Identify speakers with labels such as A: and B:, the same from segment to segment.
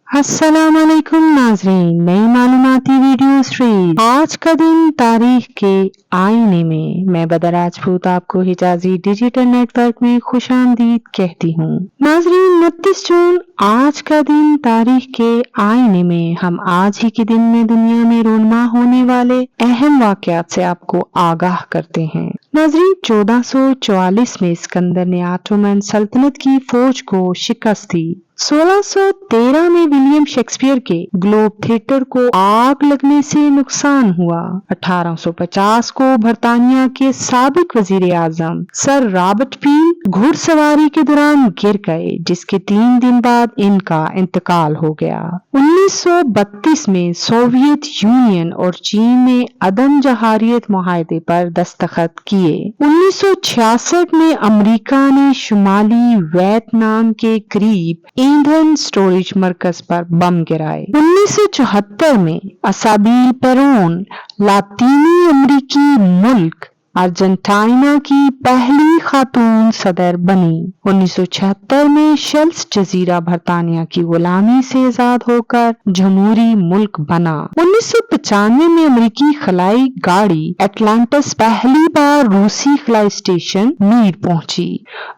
A: अस्सलाम वालेकुम नाजरीन, नई मालूमाती वीडियो सीरीज आज का दिन तारीख के आईने में मैं बदर राजपूत आपको हिजाजी डिजिटल नेटवर्क में खुशामदीद कहती हूँ। नाजरीन 29 जून आज का दिन तारीख के आईने में हम आज ही के दिन में दुनिया में रोनमा होने वाले अहम वाकयात से आपको आगाह करते हैं। नाजरीन 1444 में सिकंदर ने ऑटोमन सल्तनत की फौज को शिकस्त दी। 1613 में विलियम शेक्सपियर के ग्लोब थिएटर को आग लगने से नुकसान हुआ। 1850 को बरतानिया के साबिक वजीर आजम सर रॉबर्ट पील घुड़सवारी के दौरान गिर गए, जिसके 3 दिन बाद इनका इंतकाल हो गया। 1932 में सोवियत यूनियन और चीन ने अदम जहारियत मुआहदे पर दस्तखत किए। 1966 में अमेरिका ने शुमाली वियतनाम के करीब ईंधन स्टोरेज मरकज पर बम गिराए। 1974 में असाबील पेरोन लातीनी अमेरिकी मुल्क अर्जेंटीना की पहली खातून सदर बनी। 1976 में शेल्स जजीरा बरतानिया की गुलामी से आजाद होकर जमहूरी मुल्क बना। 1995 में अमेरिकी खलाई गाड़ी एटलांटिस पहली बार रूसी खलाई स्टेशन मीर पहुंची।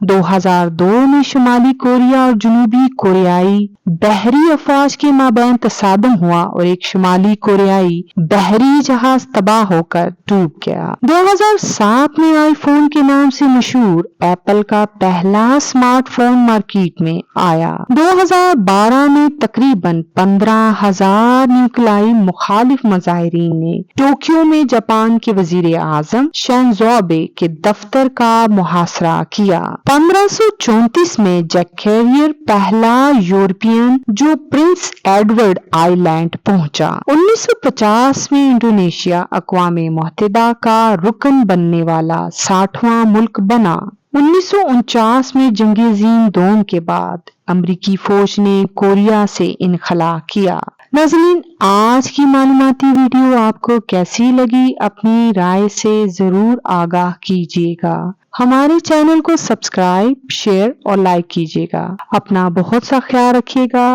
A: 2002 में शुमाली कोरिया और जनूबी कोरियाई बहरी अफवाज के माबैन तसादम हुआ और एक शुमाली कोरियाई बहरी जहाज तबाह होकर डूब गया। 2007 में आईफोन के नाम से मशहूर एप्पल का पहला स्मार्टफोन मार्केट में आया। 2012 में तकरीबन 15,000 न्यूक्लियाई मुखालिफ मुजाहिरीन ने टोक्यो में जापान के वजीर आजम शिंजो आबे के दफ्तर का मुहासरा किया। 1534 में जैक कैरियर पहला यूरोपियन जो प्रिंस एडवर्ड आइलैंड पहुंचा। 1950 में इंडोनेशिया अक़वाम मुत्तहिदा का रुकन बनने वाला 60वां मुल्क बना। 1949 में जंग अज़ीम दोम के बाद अमरीकी फौज ने कोरिया से इनखला किया। नाज़रीन आज की मालूमाती वीडियो आपको कैसी लगी अपनी राय से जरूर आगाह कीजिएगा। हमारे चैनल को सब्सक्राइब, शेयर और लाइक कीजिएगा। अपना बहुत सा ख्याल रखिएगा।